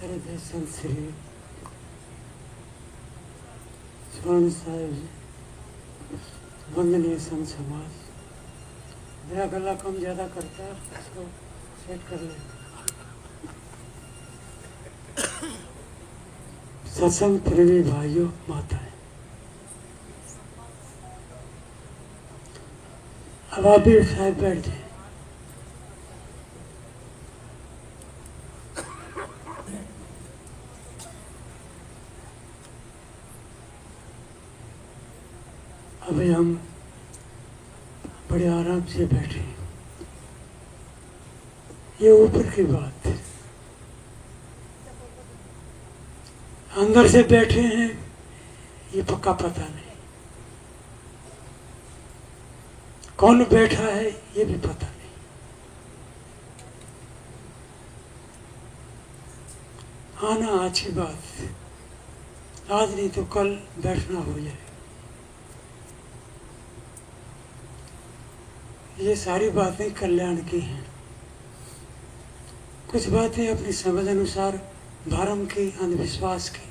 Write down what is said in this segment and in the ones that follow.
हृदय संत श्री स्वर्ण साहिब जी, वंदनीय संत समाज। मेरा गला कम ज़्यादा करता है, इसको सेट कर ले। सत्संग प्रेमी भाइयों माताएं, अब आप भी साहब बैठ जाए। अभी हम बड़े आराम से बैठे हैं। ये ऊपर की बात है, अंदर से बैठे हैं ये पक्का पता नहीं। कौन बैठा है ये भी पता नहीं। आना अच्छी बात है, आज नहीं तो कल बैठना हो जाए। ये सारी बातें कल्याण की हैं। कुछ बातें अपनी समझ अनुसार भरम की, अंधविश्वास की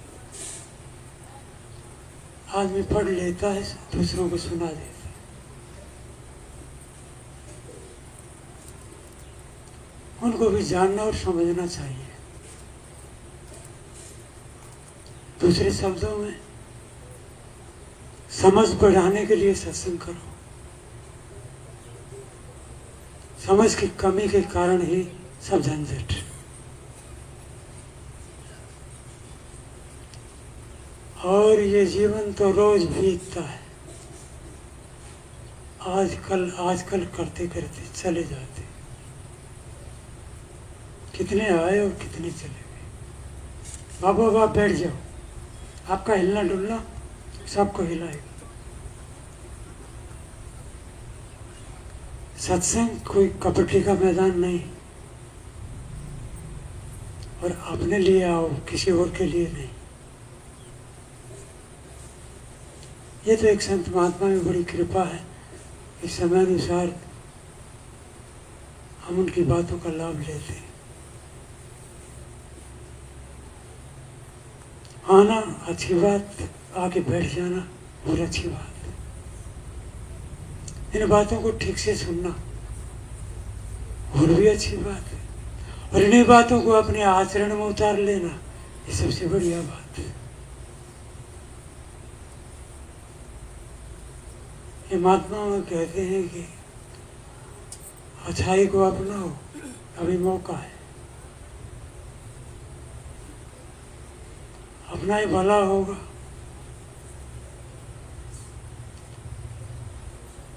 आदमी पढ़ लेता है, दूसरों को सुना देता है। उनको भी जानना और समझना चाहिए। दूसरे शब्दों में समझ बढ़ाने के लिए सत्संग करो। समझ की कमी के कारण ही सब झंझट। और ये जीवन तो रोज बीतता है, आजकल करते करते चले जाते। कितने आए और कितने चले गए। बाबा बैठ जाओ, आपका हिलना डुलना सबको हिलाएगा। सत्संग कोई कबड्डी का मैदान नहीं, और अपने लिए आओ, किसी और के लिए नहीं। ये तो एक संत महात्मा में बड़ी कृपा है, इस समय अनुसार हम उनकी बातों का लाभ लेते हैं। आना अच्छी बात, आके बैठ जाना और अच्छी बात। इन बातों को ठीक से सुनना और भी अच्छी बात है, और इन्हीं बातों को अपने आचरण में उतार लेना ये सबसे बढ़िया बात है। ये महात्मा कहते हैं कि अच्छाई को अपनाओ, अभी मौका है। अपना ही भला होगा।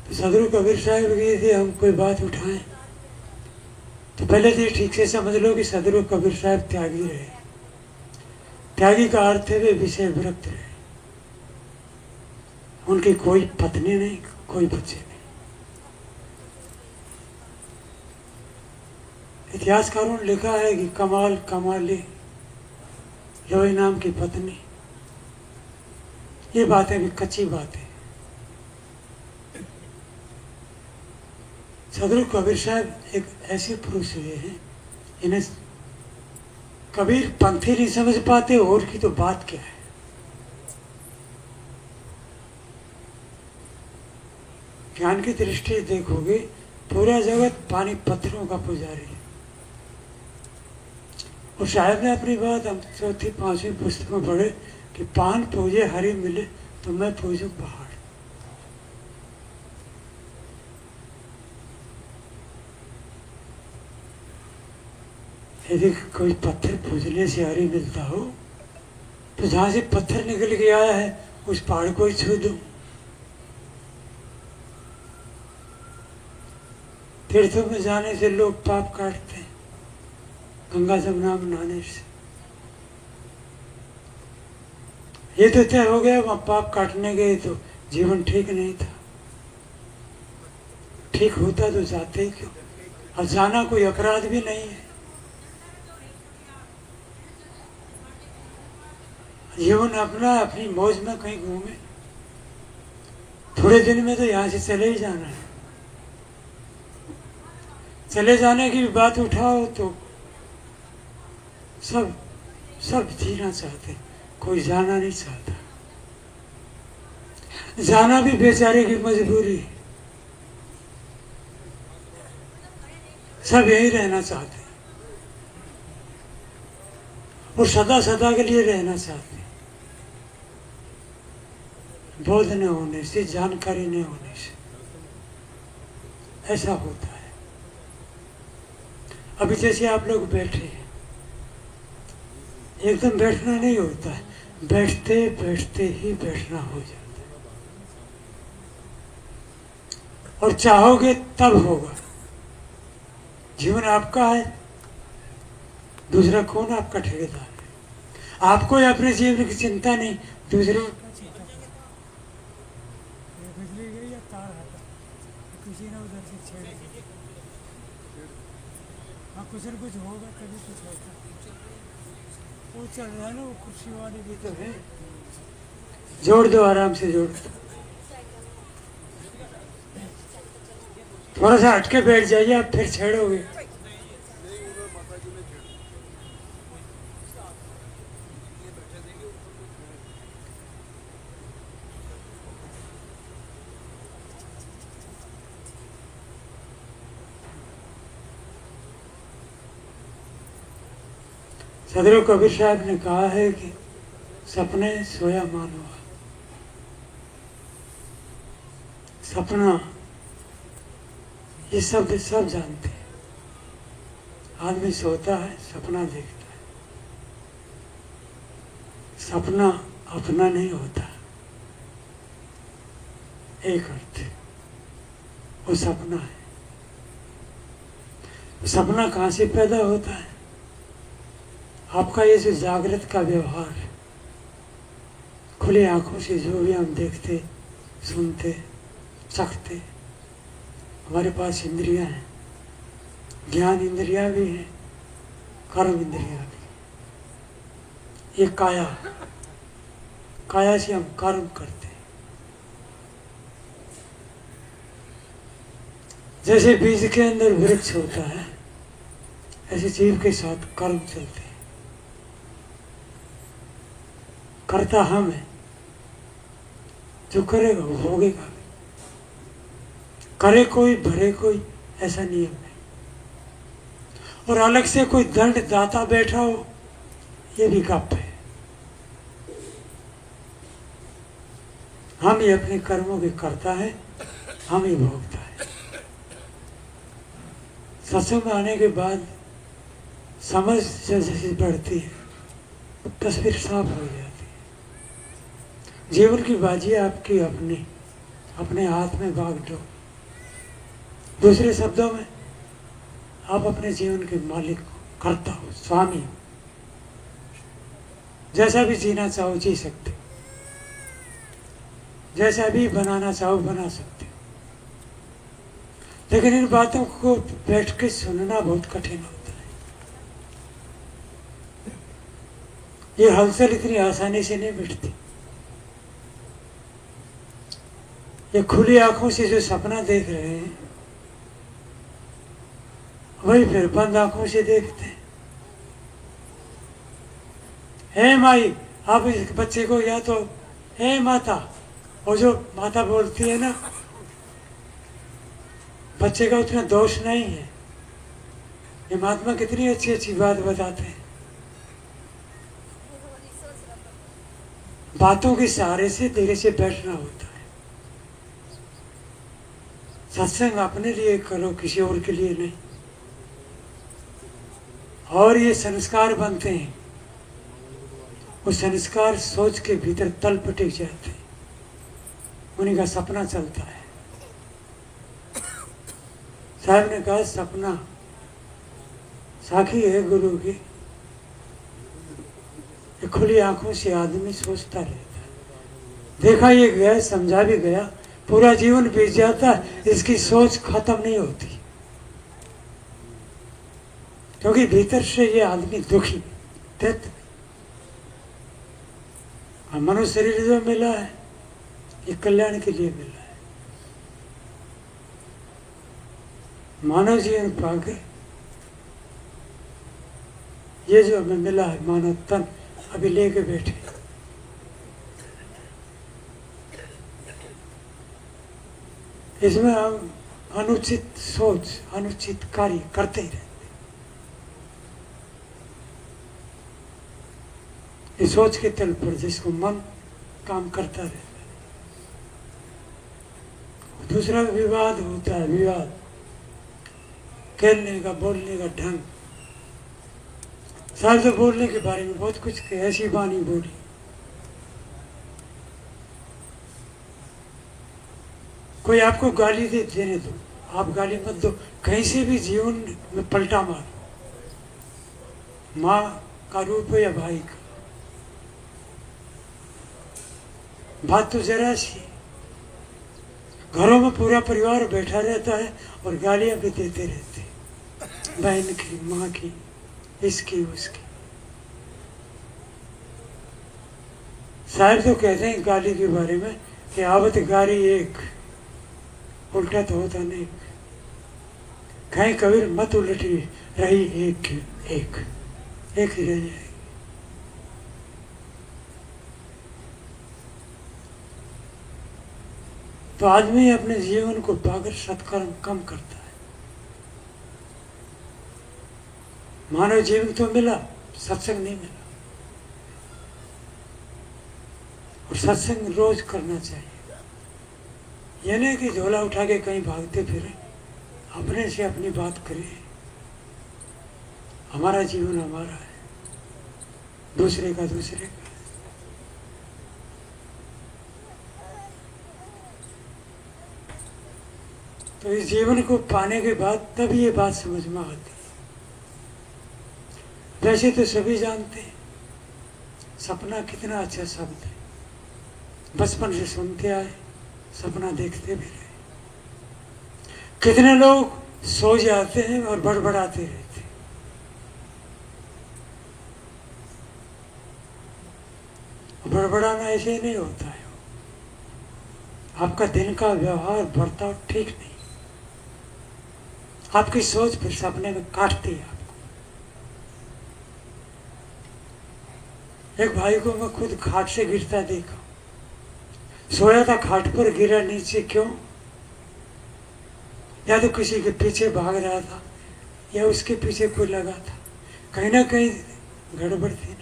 तो सदगुरु कबीर साहब की थी, हम कोई बात उठाएं तो पहले तो ठीक से समझ लो कि सदगुरु कबीर साहब त्यागी रहे। त्यागी का अर्थ है वे विषय विरक्त रहे। उनकी कोई पत्नी नहीं, कोई बच्चे नहीं। इतिहासकारों ने लिखा है कि कमाल कमाली लोई नाम की पत्नी। ये बातें भी कच्ची बातें। सदगुरु कबीर साहब एक ऐसे पुरुष हुए हैं, इन्हें कबीर पंथी नहीं समझ पाते, और की तो बात क्या है। ज्ञान की दृष्टि देखोगे, पूरा जगत पानी पत्थरों का पुजारी है। और साहब ने अपनी बात हम चौथी पांचवी पुस्तक में पढ़े कि पान पूजे हरि मिले तो मैं पूजू पहाड़। यदि कोई पत्थर पूजने से हरि मिलता हो तो जहां से पत्थर निकल के आया है उस पहाड़ को ही छू दो। तीर्थों में जाने से लोग पाप काटते हैं, गंगा जमुना में नहाने से। ये तो तय हो गया, वहां पाप काटने गए तो जीवन ठीक नहीं था। ठीक होता तो जाते ही क्यों। और जाना कोई अपराध भी नहीं है। जीवन अपना, अपनी मौज में कहीं घूमे। थोड़े दिन में तो यहाँ से चले ही जाना है। चले जाने की बात उठाओ तो सब सब जीना चाहते, कोई जाना नहीं चाहता। जाना भी बेचारे की मजबूरी है। सब यही रहना चाहते और सदा सदा के लिए रहना चाहते। बोध न होने से, जानकारी न होने से ऐसा होता है। अभी जैसे आप लोग बैठे हैं, एकदम बैठना नहीं होता है, बैठते बैठते ही बैठना हो जाता है। और चाहोगे तब होगा। जीवन आपका है, दूसरा कौन आपका ठेकेदार है? आपको अपने जीवन की चिंता नहीं, दूसरे बिजली गई या तार हटा, किसी ने उधर से छेड़ दिया। हाँ, कुछ न कुछ होगा तभी कुछ होता। वो चल रहा है ना, वो कुर्सी वाली भी तो है। जोड़ दो, आराम से जोड़ दो। थोड़ा सा हटके बैठ जाइए, आप फिर छेड़ोगे। सदर कबीर साहब ने कहा है कि सपने सोया मानो। सपना, ये शब्द सब जानते हैं। आदमी सोता है, सपना देखता है। सपना अपना नहीं होता। एक अर्थ, वो सपना है। सपना कहाँ से पैदा होता है? आपका ये जो जागृत का व्यवहार है, खुली आंखों से जो भी हम देखते, सुनते, चखते, हमारे पास इंद्रियां हैं, ज्ञान इंद्रियां भी हैं, कर्म इंद्रियां भी। ये काया, काया से हम कर्म करते हैं। जैसे बीज के अंदर वृक्ष होता है, ऐसे जीव के साथ कर्म चलते हैं। करता हम है, जो करेगा वो भोगेगा। करे कोई भरे कोई, ऐसा नियम है। और अलग से कोई दंड दाता बैठा हो, ये भी गप है। हम ही अपने कर्मों के करता है, हम ही भोगता है। सत्संग में आने के बाद समझ जैसे बढ़ती है, तस्वीर साफ हो जाती है। जीवन की बाजी आपकी अपनी, अपने हाथ में बाग दो। दूसरे शब्दों में, आप अपने जीवन के मालिक हो, कर्ता हो, स्वामी हो। जैसा भी जीना चाहो जी सकते हो, जैसा भी बनाना चाहो बना सकते हो। लेकिन इन बातों को बैठ के सुनना बहुत कठिन होता है। ये हलचल इतनी आसानी से नहीं मिटती। ये खुली आंखों से जो सपना देख रहे हैं, वही फिर बंद आंखों से देखते हैं। हे माई, आप इस बच्चे को या तो हे माता, वो जो माता बोलती है ना, बच्चे का उतना दोष नहीं है। ये महात्मा कितनी अच्छी अच्छी बात बताते हैं। बातों के सहारे से धीरे से बैठना होता है। सत्संग अपने लिए करो, किसी और के लिए नहीं। और ये संस्कार बनते हैं, वो संस्कार सोच के भीतर तल पटिक जाते हैं, उन्हीं का सपना चलता है। साहब ने कहा सपना साखी है गुरु की। ये खुली आंखों से आदमी सोचता रहता है। देखा ये गया, समझा भी गया, पूरा जीवन बीत जाता है, इसकी सोच खत्म नहीं होती। क्योंकि भीतर से ये आदमी दुखी तृप्त। मनुष्य शरीर जो मिला है, ये कल्याण के लिए मिला है। मानव जीवन पाके ये जो हमें मिला है, मानव तन, अभी लेके बैठे। इसमें हम अनुचित सोच, अनुचित कार्य करते ही रहते। इस सोच के तल पर जिसको मन काम करता रहता है। दूसरा विवाद होता है, विवाद, कहने का, बोलने का ढंग। साहब तो बोलने के बारे में बहुत कुछ कहे, ऐसी वाणी बोली। कोई आपको गाली दे, देने दो, आप गाली मत दो। कहीं से भी जीवन में पलटा मारो, माँ का रूप हो या भाई का, बात तो जरा सी। घरों में पूरा परिवार बैठा रहता है और गालियां भी देते रहते हैं, बहन की, माँ की, इसकी, उसकी। शायर तो कहते हैं गाली के बारे में कि आवत गारी एक, उल्टा तो होता नहीं। कहीं कबीर मत उलटी रही एक ही रह जाएगी। तो आदमी अपने जीवन को पाकर सत्कर्म कम करता है। मानव जीवन तो मिला, सत्संग नहीं मिला। और सत्संग रोज करना चाहिए। यह नहीं कि झोला उठा के कहीं भागते फिरे, अपने से अपनी बात करें। हमारा जीवन हमारा है, दूसरे का दूसरे का। तो इस जीवन को पाने के बाद तब ये बात समझ में आती है। वैसे तो सभी जानते हैं सपना कितना अच्छा शब्द है। बचपन से सुनते आए, सपना देखते भी रहे। कितने लोग सो जाते हैं और बड़बड़ाते रहते हैं। बड़बड़ाना ऐसे ही नहीं होता है। आपका दिन का व्यवहार, बर्ताव ठीक नहीं, आपकी सोच फिर सपने में काटती है आपको। एक भाई को मैं खुद खाट से गिरता देखा। सोया था खाट पर, गिरा नीचे। क्यों? या तो किसी के पीछे भाग रहा था या उसके पीछे कोई लगा था। कहीं ना कहीं गड़बड़ थी ना।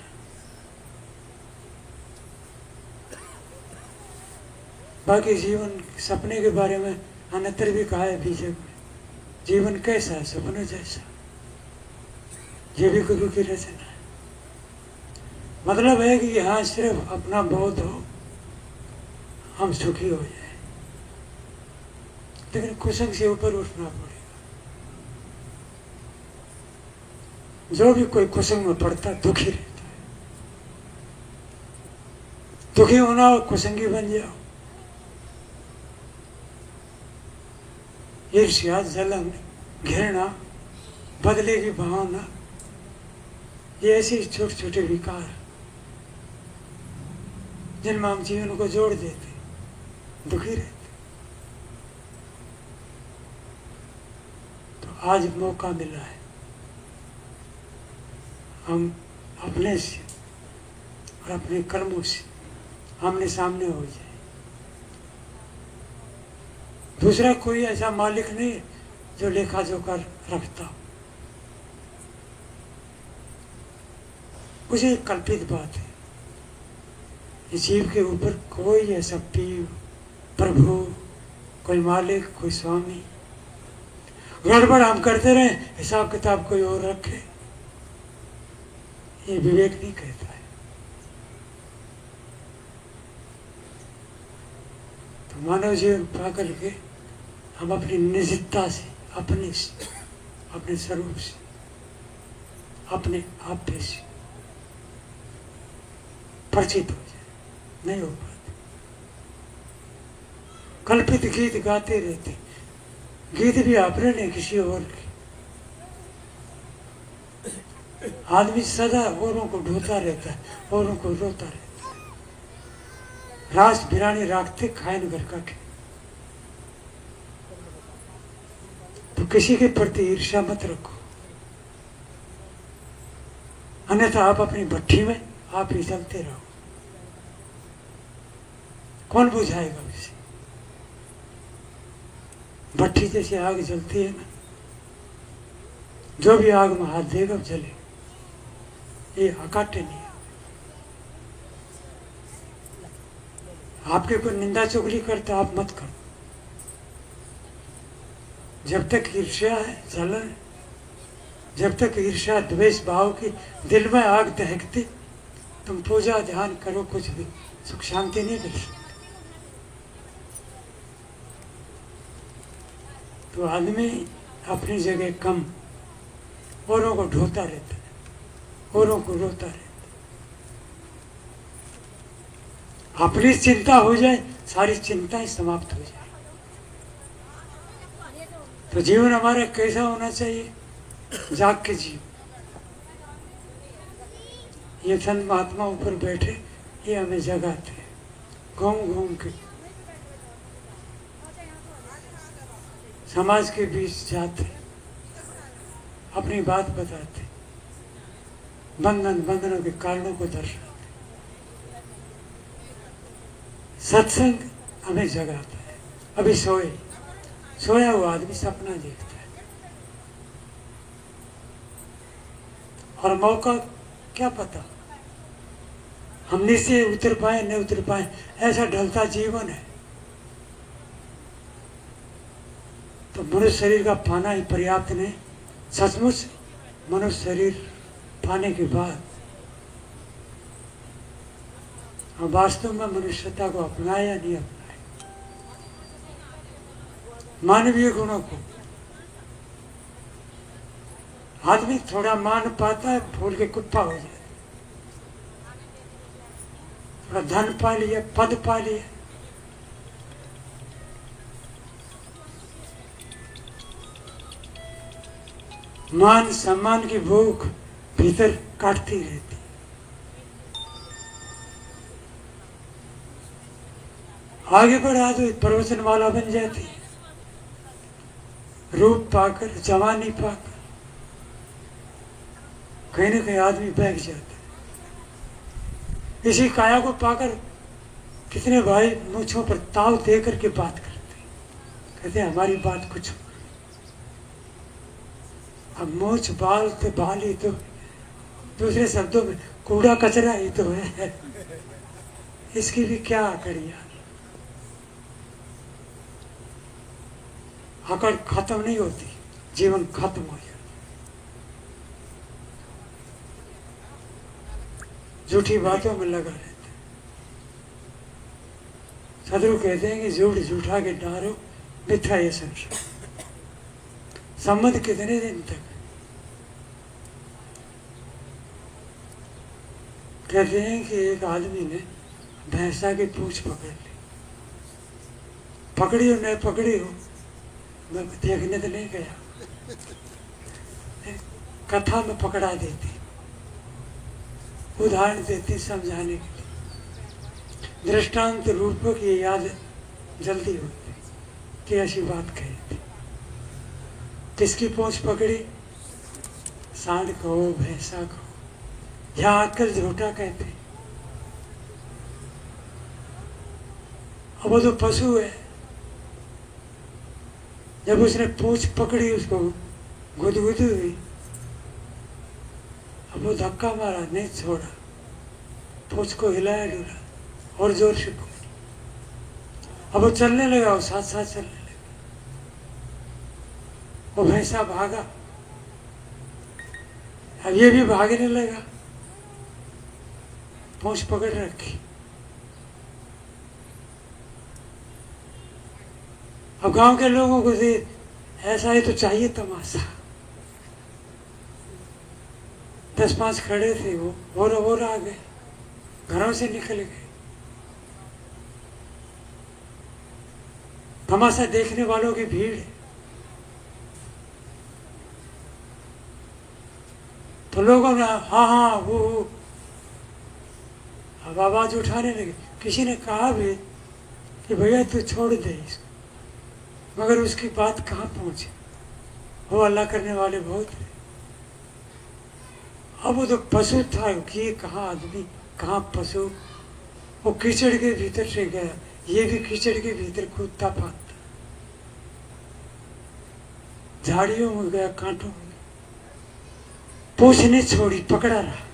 बाकी जीवन, सपने के बारे में अन्यत्र भी कहा है बीजक में, जीवन कैसा है? सपने जैसा। ये भी गुरु की रचना है। मतलब है कि यहाँ सिर्फ अपना बोध हो, हम सुखी हो जाए। लेकिन कुसंग से ऊपर उठना पड़ेगा। जो भी कोई कुसंग में पड़ता है दुखी रहता है। दुखी होना हो, कुसंगी बन जाओ। ईर्ष्या, जलन, घृणा, बदले की भावना, ये ऐसे छोटे छोटे विकार जिनमें हम जीवन को जोड़ देते, दुखी रहते। तो आज मौका मिला है, हम अपने से और अपने कर्मों से आमने सामने हो जाए। दूसरा कोई ऐसा मालिक नहीं जो लेखा जोखा रखता हो। मुझे एक कल्पित बात है, इस जीव के ऊपर कोई ऐसा पीर, प्रभु, कोई मालिक, कोई स्वामी। गड़बड़ हम करते रहे, हिसाब किताब कोई और रखे, ये विवेक नहीं कहता है। तो मानव जीवन पा करके हम अपनी निजता से, अपने से, अपने स्वरूप से, अपने आप से परिचित हो जाए। नहीं हो पाते। कल्पित गीत गाते रहते, गीत भी आपने नहीं, किसी और के। आदमी सदा औरों को ढोता रहता है, औरों को रोता रहता है। रास बिरानी राखते खायन घर का के। तो किसी के प्रति ईर्ष्या मत रखो, अन्यथा आप अपनी भट्ठी में आप ही जलते रहो, कौन बुझाएगा उसे? भट्टी जैसी आग जलती है ना, जो भी आग में हाथ देगा जले, ये हकाटे नहीं। आपके कोई निंदा चुगली करता आप मत करो। जब तक ईर्ष्या है, जलन है, जब तक ईर्ष्या द्वेष भाव की दिल में आग दहकती, तुम पूजा ध्यान करो, कुछ भी सुख शांति नहीं मिल सकती। तो आदमी अपनी जगह कम, औरों को ढोता रहता है, औरों को रोता रहता है। अपनी चिंता हो जाए, सारी चिंताएं समाप्त हो जाए। तो जीवन हमारा कैसा होना चाहिए? जाग के जीव। ये संत महात्मा ऊपर बैठे, ये हमें जगाते हैं, घूम घूम के समाज के बीच जाते, अपनी बात बताते, बंधनों के कारणों को दर्शाते। सत्संग हमें जगाता है। अभी सोया हुआ आदमी सपना देखता है, और मौका क्या पता हम नीचे उतर पाए न उतर पाए, ऐसा ढलता जीवन है। तो मनुष्य शरीर का पाना ही पर्याप्त नहीं। सचमुच मनुष्य शरीर पाने के बाद हम वास्तव में मनुष्यता को अपनाया या नहीं अपनाया, मानवीय गुणों को। आदमी थोड़ा मान पाता है, भूल के कुत्ता हो जाए। थोड़ा धन पा लिया, पद पा लिया, मान सम्मान की भूख भीतर काटती रहती। आगे बढ़ा तो प्रवचन वाला बन जाती, रूप पाकर, जवानी पाकर कहीं न कहीं आदमी बह जाता है। इसी काया को पाकर कितने भाई मूछों पर ताव दे करके बात करते, कहते हमारी बात कुछ। अब मूछ बाल तो बाल ही तो, दूसरे शब्दों में कूड़ा कचरा ही तो है, इसकी भी क्या करिया। अकड़ खत्म नहीं होती, जीवन खत्म हो जाता। झूठी बातों में लगा रहता है। सदगुरु कहते हैं कि झूठ झूठा के डारो मिथ्या ये संसार। संबंध कितने दिन तक? कहते हैं कि एक आदमी ने भैंसा की पूंछ पकड़ ली, पकड़ी हो न पकड़ी हो, मैं देखने तो नहीं गया, कथा में पकड़ा देती, उदाहरण देती समझाने के लिए, दृष्टांत रूप की याद जल्दी होती कि ऐसी बात कही थी। किसकी पूंछ पकड़ी? सांड कहो, भैंसा कहो, यहाँ आजकल झूठा कहते। अब वो तो पशु है। जब उसने पूंछ पकड़ी, उसको गुदगुदी हुई, अब वो धक्का मारा, नहीं छोड़ा, पूंछ को हिलाया डुला और जोर से पकड़ी। अब वो चलने लगा, वो साथ साथ चलने लगा। वो भैंसा भागा, अब ये भी भागने लगा, पूंछ पकड़ रखी। अब गांव के लोगों को दे ऐसा ही तो चाहिए तमाशा। 10-5 खड़े थे, वो और आ गए, घरों से निकल गए। तमाशा देखने वालों की भीड़ है। तो लोगों ने हाँ हाँ वो अब आवाज उठाने लगे। किसी ने कहा भी कि भैया तू छोड़ दे इसको, मगर उसकी बात कहाँ पहुंचे, वो अल्लाह करने वाले बहुत है। अब वो तो पशु था कि कहाँ आदमी कहाँ पशु वो कीचड़ के भीतर से गया, ये भी कीचड़ के भीतर कूदता फांदता, झाड़ियों में गया, कांटों में, पूछ नहीं छोड़ी, पकड़ा रहा,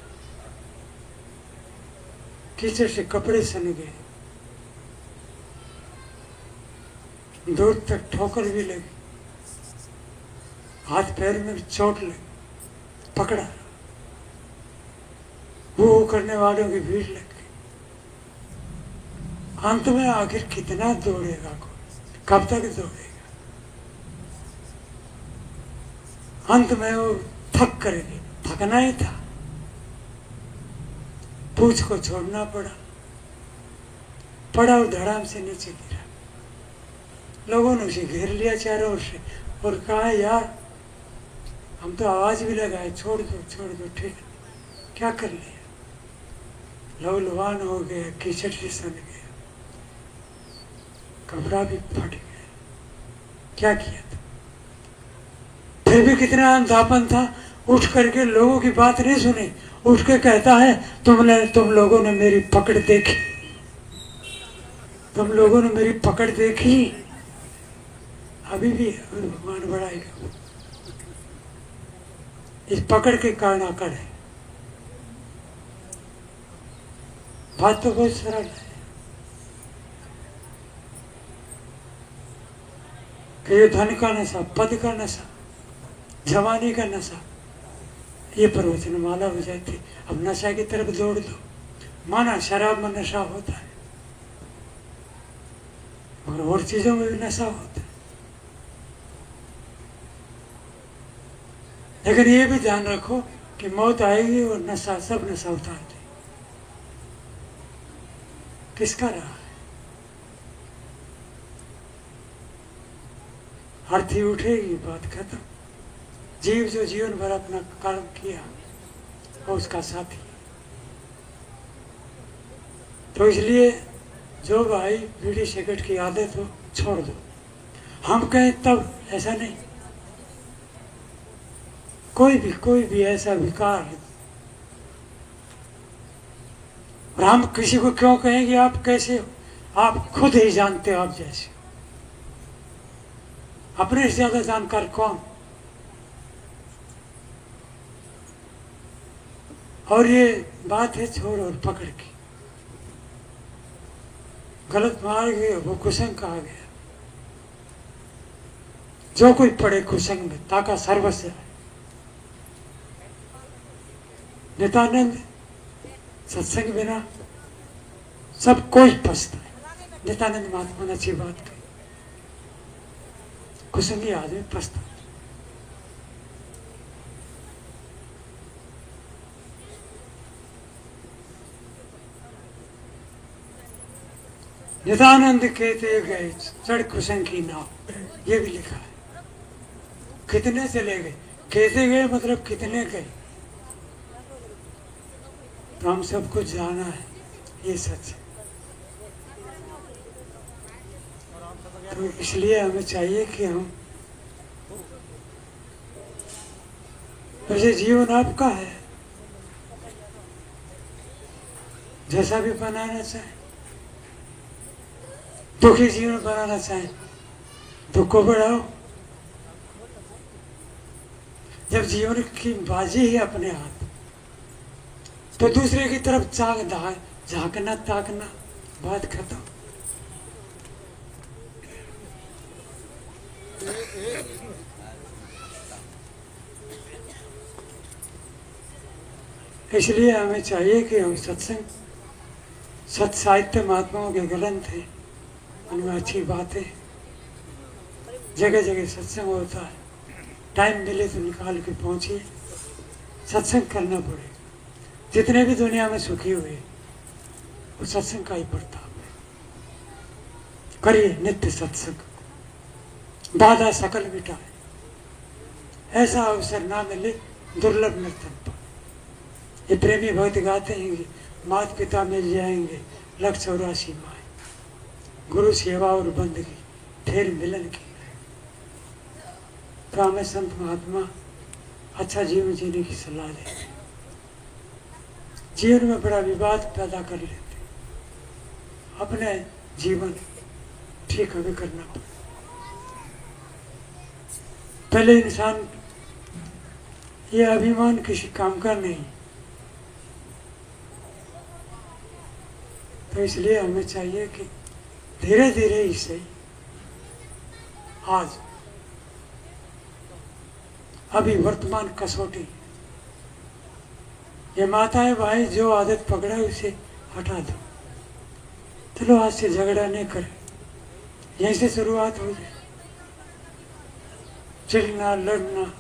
कीचड़ से कपड़े सन गए, दूर तक ठोकर भी लगी, हाथ पैर में चोट लगी, पकड़ा, वो करने वालों की भीड़ लग गई। अंत में आखिर कितना दौड़ेगा कोई, कब तक दौड़ेगा? अंत में वो थक कर गई, थकना ही था, पूछ को छोड़ना पड़ा और धड़ाम से नीचे गिरा। लोगों ने उसे घेर लिया चारों ओर से और कहा, यार हम तो आवाज भी लगाए, छोड़ दो, ठीक है, क्या कर लिया? लहूलुहान हो गया, कीचड़ से सन गया, कपड़ा भी फट गया, क्या किया था? फिर भी कितना अंधापन था, उठ करके लोगों की बात नहीं सुनी, उठ के कहता है, तुम लोगों ने मेरी पकड़ देखी, तुम लोगों ने मेरी पकड़ देखी, अभी भी भगवान बढ़ाएगा। इस पकड़ के कारण आकड़ है। बात तो बहुत सरल है कि ये धन का नशा, पद का नशा, जवानी का नशा, ये प्रवचन माला हो जाती। अब नशा की तरफ दौड़ दो, माना शराब में नशा होता है और चीजों में भी नशा होता है, लेकिन ये भी ध्यान रखो कि मौत आएगी और नशा, सब नशा उतार दे। किसका रहा है? अर्थी उठेगी, बात खत्म। जीव जो जीवन भर अपना कर्म किया वो उसका साथी। तो इसलिए जो भाई बीड़ी सिगरेट की आदत हो छोड़ दो। हम कहें तब ऐसा नहीं, कोई भी ऐसा विकार, और हम किसी को क्यों कहेंगे आप कैसे हो? आप खुद ही जानते हो आप जैसे। अपने से ज्यादा जानकार कौन? और ये बात है छोड़ और पकड़ की, गलत मार गए वो कुसंग कहा गया। जो कोई पड़े कुसंग में ताका सर्वस्व है। नित्यानंद सत्संग बिना सब कोई फंसता है। नित्यानंद महात्मा ने अच्छी बात कही, कुसंगी आदमी फंसता है। नित्यानंद कहते गए चढ़ कुसंग की नाव, ये भी लिखा है। कितने चले गए, कहते गए मतलब कितने गए, तो हम सब कुछ जाना है, ये सच है। तो इसलिए हमें चाहिए कि हम, वैसे जीवन आपका है, जैसा भी बनाना चाहे। दुखी जीवन बनाना चाहे, दुख को बढ़ाओ। जब जीवन की बाजी है अपने हाथ, तो दूसरे की तरफ झांकना ताकना, बात खत्म। इसलिए हमें चाहिए कि हम सत्संग, सत साहित्य महात्माओं के ग्रंथ हैं, उनमें अच्छी बातें, जगह जगह सत्संग होता है। टाइम मिले तो निकाल के पहुंचिए, सत्संग करना पड़ेगा। जितने भी दुनिया में सुखी हुए वो सत्संग का ही प्रताप है। करिए नित्य सत्संग, बाधा सकल मिटाए। ऐसा अवसर ना मिले दुर्लभ नर्तन पर। ये प्रेमी भक्त गाते हैं कि माता पिता मिल जाएंगे, 184 माए, गुरु सेवा और बंदगी, फिर मिलन की। तो हमें संत महात्मा अच्छा जीवन जीने की सलाह देते। जीवन में बड़ा विवाद पैदा कर लेते, अपने जीवन ठीक हमें करना पड़े। पहले इंसान ये अभिमान किसी काम का नहीं, तो इसलिए हमें चाहिए कि धीरे धीरे इसे आज अभी वर्तमान कसौटी, ये माताएं भाई जो आदत पकड़ा है उसे हटा दो। चलो आज से झगड़ा नहीं करे, यहीं से शुरुआत हो जाए। चिढ़ना लड़ना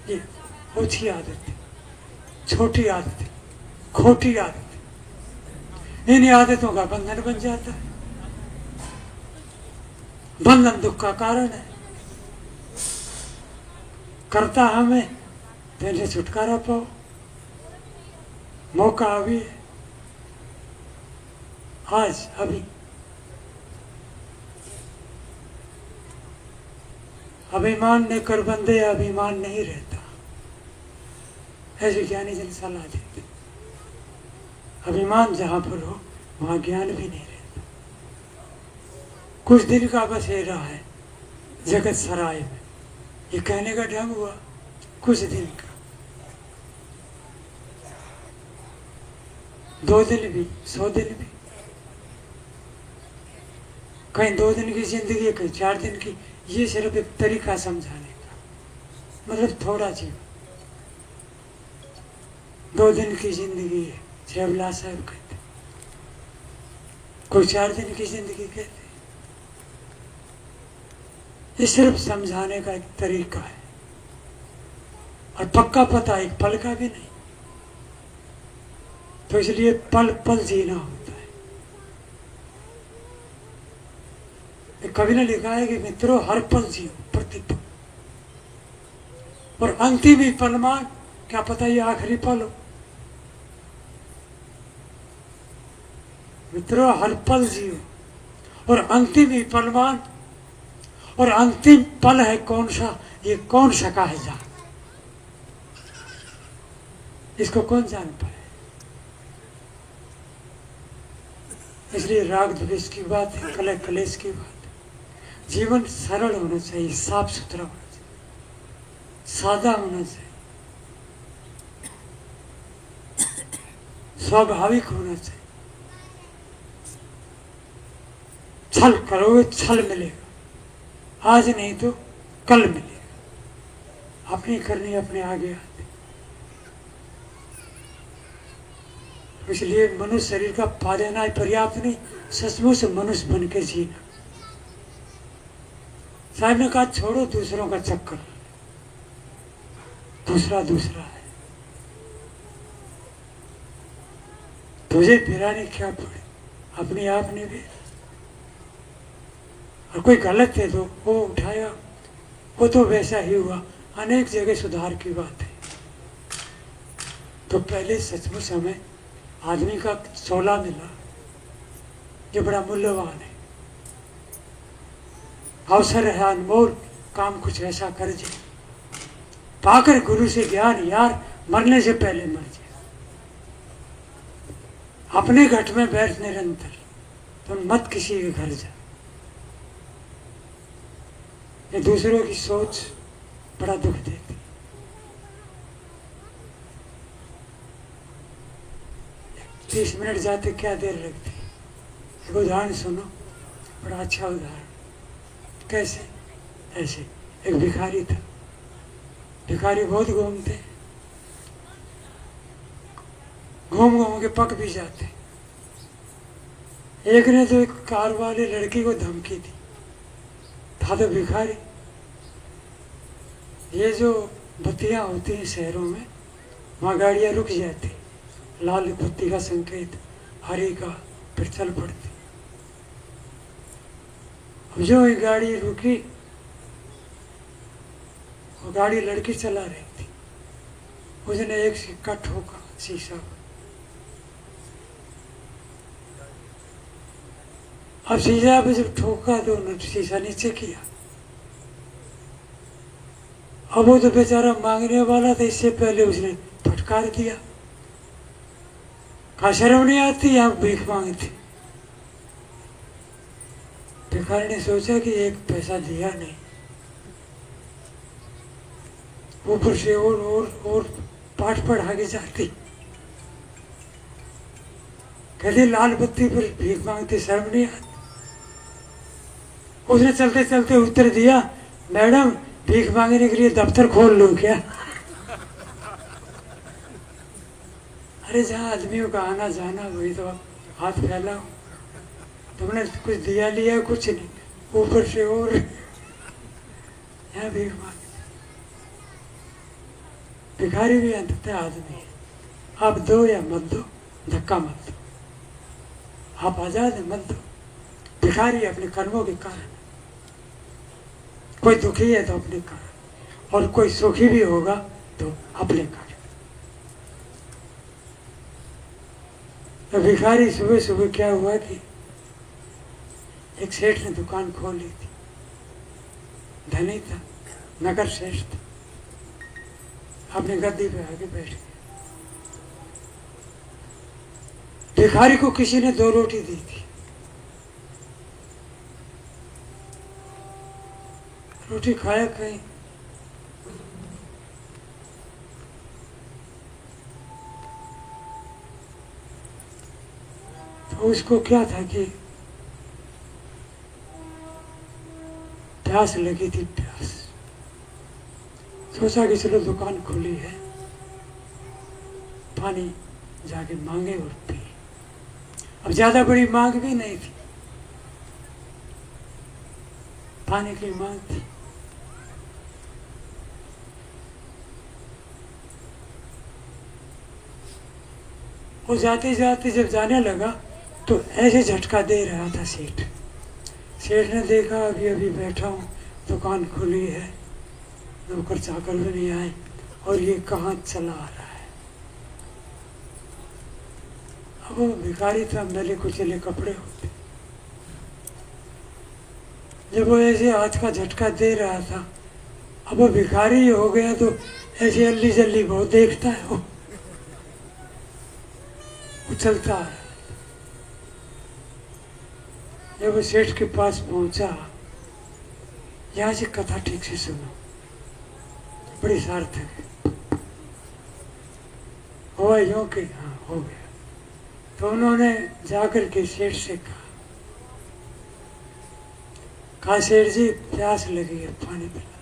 ये ओछी आदत है, छोटी आदत है, खोटी आदत है। इन आदतों का बंधन बन जाता है। बंधन दुख का कारण है। करता हमें तो इन्हें छुटकारा पाओ, मौका अभी है, आज अभी। अभिमान ने कर बंदे अभिमान नहीं रहता, ऐसे ज्ञानी जन सलाह देते। अभिमान जहां पर हो वहां ज्ञान भी नहीं रहता। कुछ दिन का बस ये रहा है जगत सराय में, ये कहने का ढंग हुआ कुछ दिन का, 2 दिन भी 100 दिन भी, कहीं 2 दिन की जिंदगी, कहीं 4 दिन की। ये सिर्फ एक तरीका समझाने का, मतलब थोड़ा जीव। 2 दिन की जिंदगी है जयवला साहब कहते, कोई 4 दिन की जिंदगी कहते। ये सिर्फ समझाने का एक तरीका है, और पक्का पता एक पल का भी नहीं। तो इसलिए पल पल जीना होता है। कवि ने लिखा है कि मित्रों हर पल जियो, प्रतिपल, और अंतिम ही पल मान, क्या पता ये आखिरी पल हो। मित्रों हर पल जियो और अंतिम ही पल मान, और अंतिम पल है कौन सा, ये कौन सका है जान, इसको कौन जान पाए। इसलिए राग द्वेष की बात है, कलह कलेश की बात है। जीवन सरल होना चाहिए, साफ सुथरा होना चाहिए, सादा होना चाहिए, स्वाभाविक होना चाहिए। छल करोगे छल मिलेगा, आज नहीं तो कल मिलेगा। अपनी करनी अपने आगे आते। इसलिए मनुष्य शरीर का पा लेना पर्याप्त नहीं, सचमुच मनुष्य बन के जीना। साहब ने कहा छोड़ो दूसरों का चक्कर, दूसरा दूसरा है, तुझे फिराने क्या पड़े, अपने आप ने भी। और कोई गलत है तो वो उठाया, वो तो वैसा ही हुआ। अनेक जगह सुधार की बात है। तो पहले सचमुच हमें आदमी का 16 मिला, ये बड़ा मूल्यवान है, अवसर है अनमोल, काम कुछ ऐसा कर जाए। पाकर गुरु से ज्ञान यार, मरने से पहले मर जाए। अपने घट में बैठ निरंतर, तो मत किसी के घर जा। ये दूसरों की सोच बड़ा दुख देती। 30 मिनट जाते क्या देर लगती। एक उदाहरण सुनो, बड़ा अच्छा उदाहरण। कैसे? ऐसे एक भिखारी था। भिखारी बहुत घूमते, घूम घूम के पक भी जाते। एक ने तो एक कार वाले लड़की को धमकी दी, था तो भिखारी। ये जो बत्तियां होती हैं शहरों में, वहाँ गाड़ियाँ रुक जाती, लाल बत्ती का संकेत, हरी का, फिर चल पड़ती। जो एक गाड़ी रुकी, वो गाड़ी लड़की चला रही थी, उसने एक सिक्का ठोका शीशा। अब शीशा पे जब ठोका तो उन्होंने शीशा नीचे किया। अब वो तो बेचारा मांगने वाला था, इससे पहले उसने फटकार दिया। कहा शर्म नहीं आती, यहाँ भीख मांगती। भिखारी ने सोचा कि एक पैसा दिया नहीं, ऊपर से और पाठ पढ़ा के जाती। कहते लाल बत्ती पर भीख मांगती, शर्म नहीं आती। उसने चलते चलते उत्तर दिया, मैडम भीख मांगने के लिए दफ्तर खोल लूं क्या? अरे जहाँ आदमियों का आना जाना वही तो हाथ फैलाओ। तुमने कुछ दिया लिया कुछ नहीं, ऊपर से और यहाँ भीख मांगे। भिखारी भी अंततः आदमी है। आप दो या मत दो, धक्का मत दो, आप आजाद मत दो। भिखारी अपने कर्मों के कारण, कोई दुखी है तो अपने कारण, और कोई सुखी भी होगा तो अपने कारण। तो भिखारी सुबह सुबह क्या हुआ कि एक सेठ ने दुकान खोल ली थी, धनी था, नगर श्रेष्ठ था, अपने गद्दी पे आके बैठ गया। भिखारी को किसी ने 2 रोटी दी थी। रोटी खाया कहीं, तो उसको क्या था कि प्यास लगी थी, प्यास। सोचा कि चलो दुकान खुली है, पानी जाके मांगे और पी। अब ज्यादा बड़ी मांग भी नहीं थी, पानी की मांग थी। वो जाते जाते जब जाने लगा तो ऐसे झटका दे रहा था सेठ। सेठ ने देखा अभी अभी बैठा हूँ, दुकान खुली है, नौकर चाकर भी नहीं आए, और ये कहाँ चला आ रहा है। अब वो भिखारी था, मैले कुचले कपड़े होते। जब वो ऐसे हाथ का झटका दे रहा था, अब वो भिखारी हो गया तो ऐसे अल्ली जल्ली बहुत देखता है, वो उछलता है। जब वो सेठ के पास पहुंचा, यहाँ से कथा ठीक से सुनो, बड़ी सार्थक है। हुआ यूं कि हाँ हो गया। तो उन्होंने जाकर के सेठ से कहा सेठ जी प्यास लगी है, पानी पिला।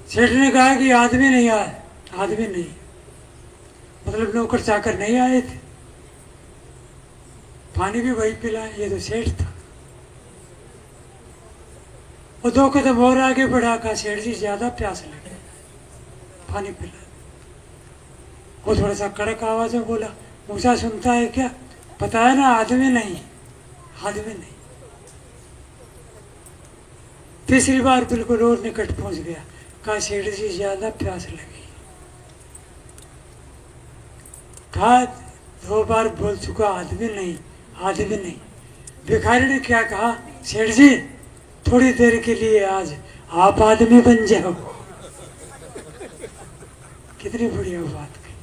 सेठ ने कहा कि आदमी नहीं आए, आदमी नहीं, मतलब नौकर चाकर नहीं आए थे, पानी भी वही पिला, ये तो सेठ था। वो 2 कदम और आगे बढ़ा, कहा सेठ जी ज्यादा प्यास लगी, पानी पिला। वो थोड़ा सा कड़क आवाज में बोला, मूसा सुनता है क्या? पता है ना आदमी नहीं, आदमी नहीं। तीसरी बार बिल्कुल और निकट पहुंच गया, कहा सेठ जी ज्यादा प्यास लगी। कहा 2 बार बोल चुका आदमी नहीं, आदमी नहीं। भिखारी ने क्या कहा, सेठ जी थोड़ी देर के लिए आज आप आदमी बन जाओ। कितनी बढ़िया बात कही।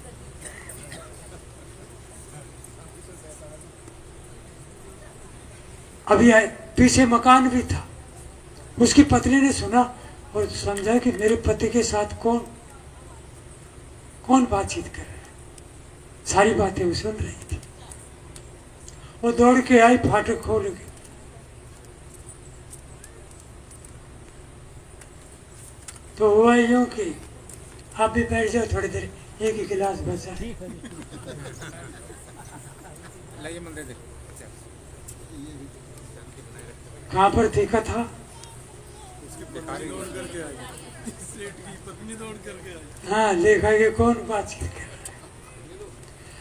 अभी पीछे मकान भी था, उसकी पत्नी ने सुना और समझा कि मेरे पति के साथ कौन बातचीत कर रहा है। सारी बातें वो सुन रही थी। वो दौड़ के आई, फाटक खोल के, तो हुआ यूं कि आप भी बैठ जाओ थोड़ी देर, एक ही गिलास बचा। कहाँ पर थी कथा? हाँ, देखा कि कौन बातचीत कर रहा है।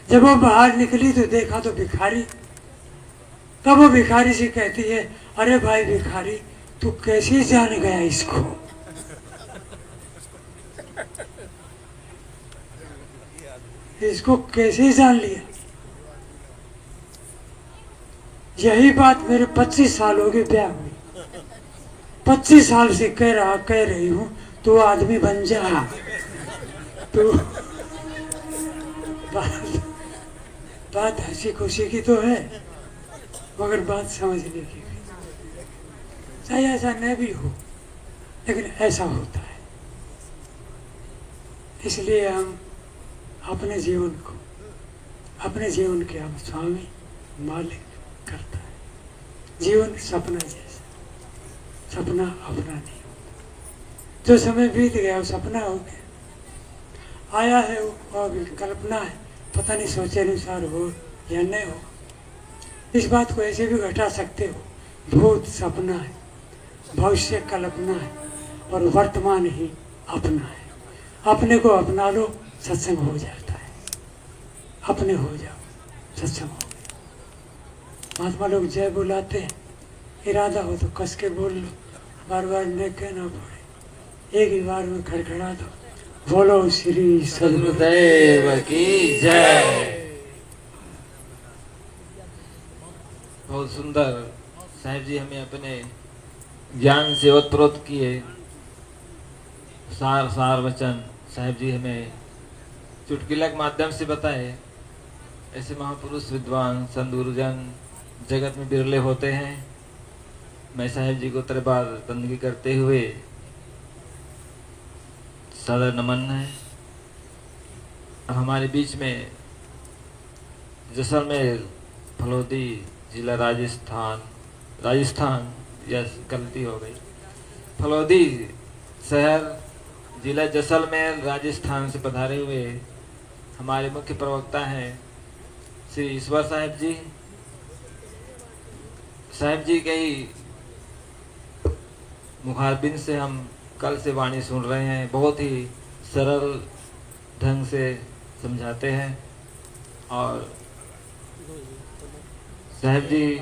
जब वो बाहर निकली तो देखा तो भिखारी। तब वो भिखारी से कहती है, अरे भाई भिखारी, तू कैसे जान गया इसको? इसको कैसे जान लिया? यही बात मेरे 25 साल हो गए ब्याह हुई, 25 साल से कह रही हूँ, तू आदमी बन जा, बात बात हंसी खुशी की तो है, मगर बात समझने की भी। चाहे ऐसा न भी हो, लेकिन ऐसा होता है। इसलिए हम अपने जीवन को, अपने जीवन के हम स्वामी मालिक करता है। जीवन सपना जैसा, सपना अपना नहीं होता। जो समय बीत गया वो सपना हो गया, आया है वो अभी कल्पना है, पता नहीं सोचे अनुसार हो या नहीं हो। इस बात को ऐसे भी घटा सकते हो, भूत सपना है, भविष्य कल्पना है, और वर्तमान ही अपना है। अपने को अपना लो, सत्संग हो जाता है। अपने हो जाओ, सत्संग हो गया। महात्मा लोग जय बुलाते हैं, इरादा हो तो कस के बोल लो, बार बार नहीं कहना पड़े, एक ही बार में खड़खड़ा दो, बोलो श्री सदगुरुदेव की जय। बहुत सुंदर साहिब जी हमें अपने ज्ञान से ओतप्रोत किए। सार वचन साहिब जी हमें चुटकिला के माध्यम से बताए। ऐसे महापुरुष विद्वान संत गुरुजन जगत में बिरले होते हैं। मैं साहिब जी को तरबार बंदगी करते हुए सादर नमन है। हमारे बीच में जैसलमेर फलोदी जिला राजस्थान यस गलती हो गई, फलोदी शहर जिला जैसलमेर राजस्थान से पधारे हुए हमारे मुख्य प्रवक्ता हैं श्री ईश्वर साहिब जी। साहिब जी के ही मुखारबिन से हम कल से वाणी सुन रहे हैं। बहुत ही सरल ढंग से समझाते हैं। और साहिब जी